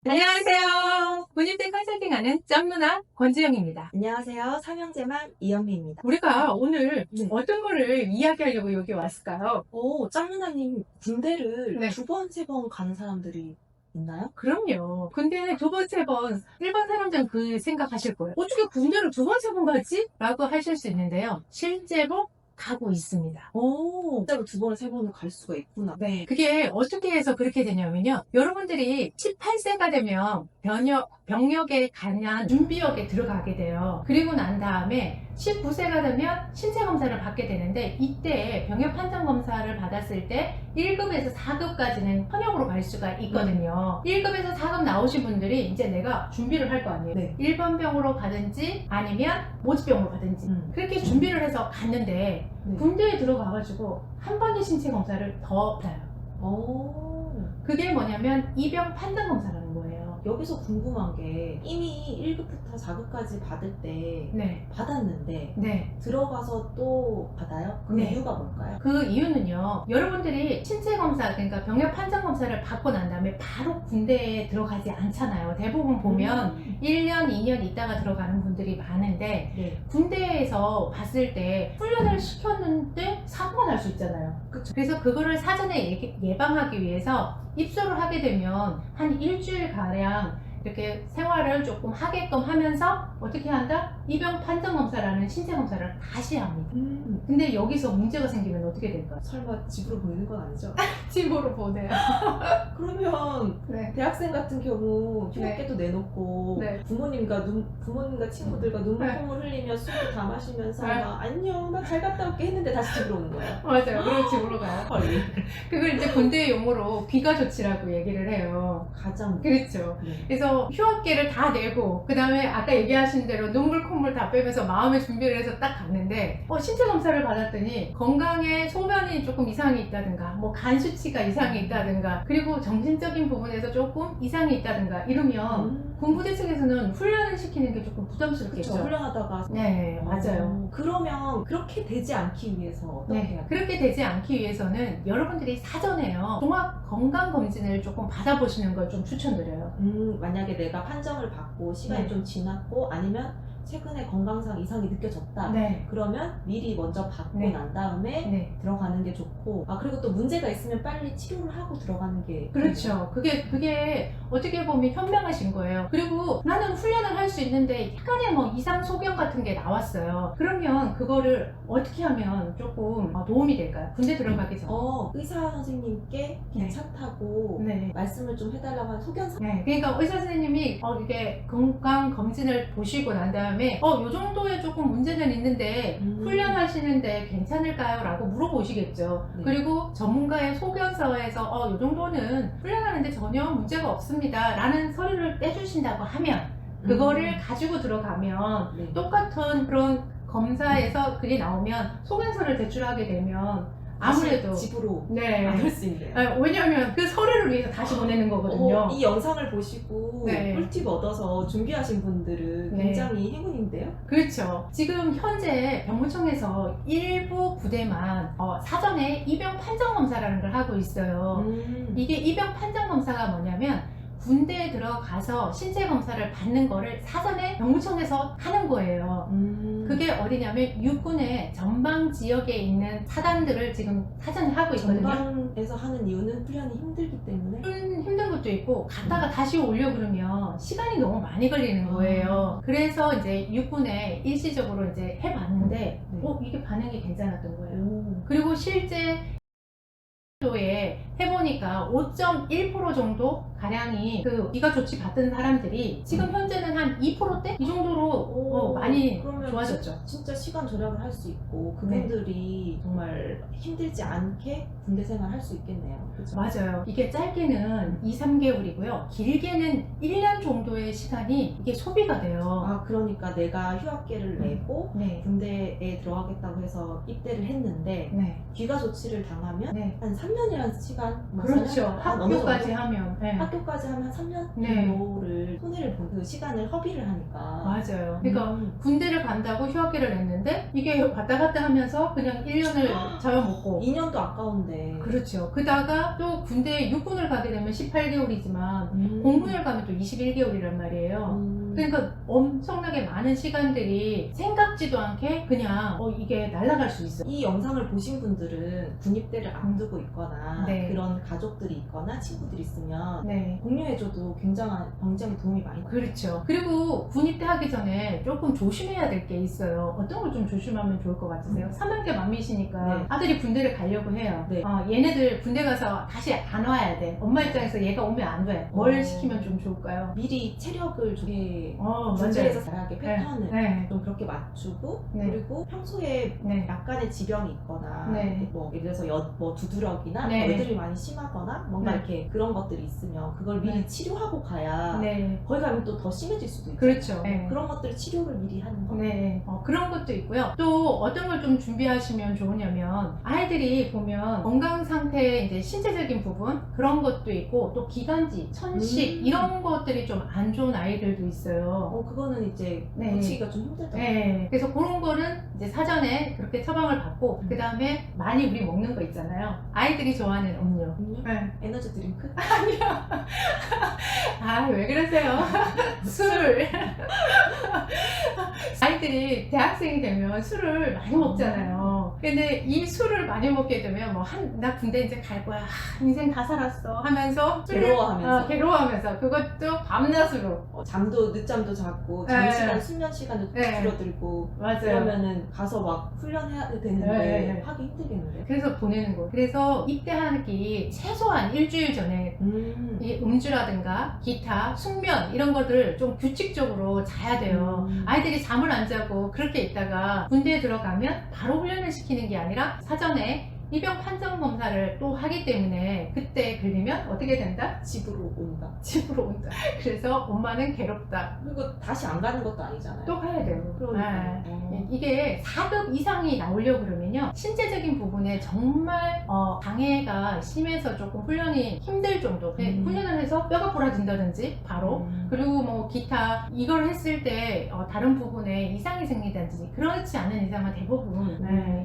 안녕하세요. 군입대 컨설팅하는 짬누나 권지영입니다. 안녕하세요. 삼형제맘 이영미입니다. 우리가 오늘 네. 어떤 거를 이야기하려고 여기 왔을까요? 짱누나님 군대를 네. 2번, 3번 가는 사람들이 있나요? 그럼요. 군대 두 번, 세 번, 일반 사람들은 그 생각하실 거예요. 어떻게 군대를 두 번, 세 번 가지? 라고 하실 수 있는데요. 실제로 가고 있습니다. 진짜로 2번, 3번을 갈 수가 있구나. 네. 그게 어떻게 해서 그렇게 되냐면요. 여러분들이 18세가 되면 병력에 관한 준비역에 들어가게 돼요. 그리고 난 다음에 19세가 되면 신체검사를 받게 되는데, 이때 병역 판정검사를 받았을 때 1급에서 4급까지는 현역으로 갈 수가 있거든요. 1급에서 4급 나오신 분들이 이제 내가 준비를 할 거 아니에요. 네. 일반병으로 가든지 아니면 모집병으로 가든지 그렇게 준비를 해서 갔는데, 네. 군대에 들어가가지고 한 번의 신체 검사를 더 받아요. 그게 뭐냐면 입영 판정 검사라는 거예요. 여기서 궁금한 게 이미 1급부터 4급까지 받을 때 네. 받았는데 네. 들어가서 또 받아요? 그 네. 이유가 뭘까요? 그 이유는요, 여러분들이 신체 검사, 그러니까 병역 판정 검사를 받고 난 다음에 바로 군대에 들어가지 않잖아요. 대부분 보면 1년, 2년 있다가 들어가는 분들이 많은데, 네. 군대에서 봤을 때 훈련을 시켰는데 사고가 날 수 있잖아요. 그쵸. 그래서 그거를 사전에 예방하기 위해서 입소를 하게 되면 한 일주일가량 이렇게 생활을 조금 하게끔 하면서 어떻게 한다? 입영 판정 검사라는 신체 검사를 다시 합니다. 근데 여기서 문제가 생기면 어떻게 될까요? 설마 집으로 보내는 건 아니죠? 집으로 보내요. 그러면 네. 대학생 같은 경우 네. 휴학계도 내놓고 네. 부모님과 친구들과 눈물콧물 흘리며 술도 다 마시면서 네. 막 안녕 나 잘 갔다 올게 했는데 다시 집으로 오는 거예요. 맞아요. 그리고 집으로 가요. 헐. 그걸 이제 군대 용어로 귀가 조치라고 얘기를 해요. 가장 그렇죠. 네. 그래서 휴학계를 다 내고, 그 다음에 아까 얘기하신 대로 눈물 콧물 다 빼면서 마음의 준비를 해서 딱 갔는데, 신체 검사를 받았더니 건강에 소변이 조금 이상이 있다든가, 뭐 간 수치가 이상이 있다든가, 그리고 정신적인 부분에서 조금 이상이 있다든가 이러면 군부대 측에서는 훈련을 시키는 게 조금 부담스럽겠죠. 그쵸, 훈련하다가 네, 맞아요. 그러면 그렇게 되지 않기 위해서 어떻게 해야 돼요? 그렇게 되지 않기 위해서는 여러분들이 사전에요, 종합 건강검진을 조금 받아보시는 걸 좀 추천드려요. 만약에 내가 판정을 받고 시간이 네. 좀 지났고 아니면 최근에 건강상 이상이 느껴졌다. 네. 그러면 미리 먼저 받고 네. 난 다음에 네. 들어가는 게 좋고, 그리고 또 문제가 있으면 빨리 치료를 하고 들어가는 게 그렇죠. 그게 어떻게 보면 현명하신 거예요. 그리고 나는 훈련을 할 수 있는데 약간의 뭐 이상 소견 같은 게 나왔어요. 그러면 그거를 어떻게 하면 조금 도움이 될까요? 군대 들어가기 전에. 의사 선생님께 괜찮다고 네. 말씀을 좀 해달라고 하는 소견서. 네, 그러니까 의사 선생님이 이게 건강 검진을 보시고 난 다음에 요 정도의 조금 문제는 있는데 훈련하시는데 괜찮을까요? 라고 물어보시겠죠. 네. 그리고 전문가의 소견서에서 요 정도는 훈련하는데 전혀 문제가 없습니다 라는 서류를 떼주신다고 하면, 그거를 가지고 들어가면 네. 똑같은 그런 검사에서 글이 나오면 소견서를 제출하게 되면 아무래도 다시 집으로 네. 안 할 수 있네요. 왜냐하면 그 서류를 위해서 다시 보내는 거거든요. 이 영상을 보시고 네. 꿀팁 얻어서 준비하신 분들은 네. 굉장히 행운인데요. 그렇죠. 지금 현재 병무청에서 일부 부대만 사전에 입영 판정 검사라는 걸 하고 있어요. 이게 입영 판정 검사가 뭐냐면, 군대에 들어가서 신체 검사를 받는 거를 사전에 병무청에서 하는 거예요. 그게 어디냐면 육군의 전방 지역에 있는 사단들을 지금 사전에 하고 있거든요. 전방에서 하는 이유는 훈련이 힘들기 때문에. 힘든 것도 있고, 갔다가 다시 오려 그러면 시간이 너무 많이 걸리는 거예요. 그래서 이제 육군에 일시적으로 이제 해봤는데, 네. 이게 반응이 괜찮았던 거예요. 오. 그리고 실제 도에 해보니까 5.1% 정도 가량이 그 기가 조치 받던 사람들이 지금 현재는 한 2%대? 이 정도로 많이 그러면 좋아졌죠. 진짜 시간 절약을 할 수 있고 그분들이 정말 힘들지 않게 군대 생활 할 수 있겠네요. 그렇죠? 맞아요. 이게 짧게는 2, 3개월이고요. 길게는 1년 정도의 시간이 이게 소비가 돼요. 그러니까 내가 휴학계를 내고 네. 군대에 들어가겠다고 해서 입대를 했는데 네. 귀가 조치를 당하면 네. 한 3년이라는 시간, 그렇죠. 어느 정도? 학교까지 하면. 네. 학교까지 하면 3년 네. 정도를 손해를 본 그 시간을 허비를 하니까. 맞아요. 그러니까 음. 군대를 간다고 휴학기를 냈는데 이게 왔다 갔다 하면서 그냥 1년을 저여먹고 2년도 아까운데. 그렇죠. 그다가 또 군대 육군을 가게 되면 18개월이지만 공군을 가면 또 21개월이란 말이에요. 그러니까 엄청나게 많은 시간들이 생각지도 않게 그냥 이게 날아갈 수 있어요. 이 영상을 보신 분들은 군입대를 앞두고 있거나 네. 그런 가족들이 있거나 친구들이 있으면 네. 공유해줘도 굉장히 도움이 많이 돼요. 그렇죠. 그리고 군입대 하기 전에 조금 조심해야 될 게 있어요. 어떤 걸 좀 조심하면 좋을 것 같으세요? 3학년 만미시니까 네. 아들이 군대를 가려고 해요. 네. 얘네들 군대 가서 다시 안 와야 돼. 엄마 입장에서 얘가 오면 안 돼. 뭘 시키면 좀 좋을까요? 미리 체력을 좋게 맞아요. 군대에서 잘하게 패턴을 네. 좀 그렇게 맞추고 네. 그리고 평소에 네. 약간의 지병이 있거나 네. 뭐 예를 들어서 뭐 두드러기나 네. 애들이 많이 심하거나 뭔가 네. 이렇게 그런 것들이 있으면 그걸 미리 네. 치료하고 가야 네. 거기 가면 또 더 심해질 수도 있죠. 그렇죠. 네. 그런 것들 치료를 미리 하는 거. 네, 그런 것도 있고요. 또 어떤 걸 좀 준비하시면 좋으냐면 아이들이 보면 건강 상태 이제 신체적인 부분 그런 것도 있고 또 기관지, 천식 이런 것들이 좀 안 좋은 아이들도 있어요. 그거는 이제 네. 고치기가 좀 힘들다. 네, 그래서 그런 거는 이제 사전에 그렇게 처방을 받고 그 다음에 많이 우리 먹는 거 있잖아요. 아이들이 좋아하는 음료. 음료? 네. 에너지 드링크? 아, 왜 그러세요? 술. 아이들이 대학생이 되면 술을 많이 먹잖아요. 근데 이 술을 많이 먹게 되면 나 군대 이제 갈 거야. 인생 다 살았어. 하면서 괴로워하면서. 괴로워하면서 그것도 밤낮으로. 잠도 늦잠도 자고 네. 잠시간 수면 시간도 네. 줄어들고 맞아요. 그러면은 가서 막 훈련해야 되는데 네. 하기 힘들겠는데. 그래서 보내는 거예요. 그래서 입대하기 최소한 일주일 전에 이 음주라든가 기타, 숙면 이런 것들 좀 규칙적으로 자야 돼요. 아이들이 잠을 안 자고 그렇게 있다가 군대에 들어가면 바로 훈련을 시키는 게 아니라 사전에 입영 판정 검사를 또 하기 때문에 그때 걸리면 어떻게 된다? 집으로 온다. 집으로 온다. 그래서 엄마는 괴롭다. 그리고 다시 안 가는 것도 아니잖아요. 또 가야 돼요. 그러니까. 이게 4급 이상이 나오려고 그러면요 신체적인 부분에 정말 장애가 심해서 조금 훈련이 힘들 정도 훈련을 해서 뼈가 부러진다든지 바로 그리고 뭐 기타 이걸 했을 때 다른 부분에 이상이 생기다든지 그렇지 않은 이상은 대부분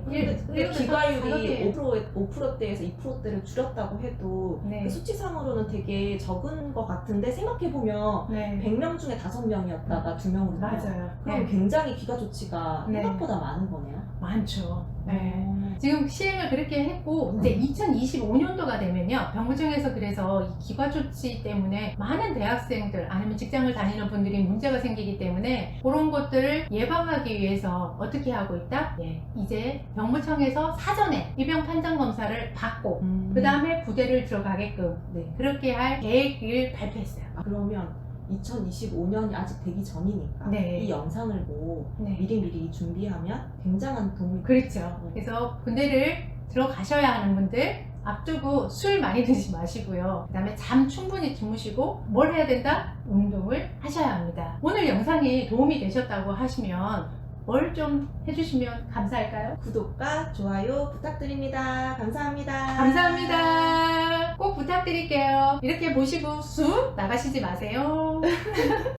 근데 기가율이 4급이에요. 5%대에서 2%대를 줄였다고 해도 네. 그 수치상으로는 되게 적은 것 같은데 생각해보면 네. 100명 중에 5명이었다가 2명으로 맞아요. 그럼 네. 굉장히 기가 조치가 네. 생각보다 많은 거네요. 많죠. 네. 지금 시행을 그렇게 했고 이제 2025년도가 되면요 병무청에서 그래서 이 기과 조치 때문에 많은 대학생들 아니면 직장을 다니는 분들이 문제가 생기기 때문에 그런 것들을 예방하기 위해서 어떻게 하고 있다? 이제 병무청에서 사전에 입영 판정 검사를 받고 그 다음에 부대를 들어가게끔 네. 그렇게 할 계획을 발표했어요. 그러면 2025년이 아직 되기 전이니까 네. 이 영상을 보고 네. 미리미리 준비하면 굉장한 도움이 그렇죠. 그래서 군대를 들어가셔야 하는 분들 앞두고 술 많이 드시지 마시고요. 그 다음에 잠 충분히 주무시고 뭘 해야 된다? 운동을 하셔야 합니다. 오늘 영상이 도움이 되셨다고 하시면 뭘 좀 해주시면 감사할까요? 구독과 좋아요 부탁드립니다. 감사합니다. 감사합니다. 꼭 부탁드릴게요. 이렇게 보시고 쑥 나가시지 마세요.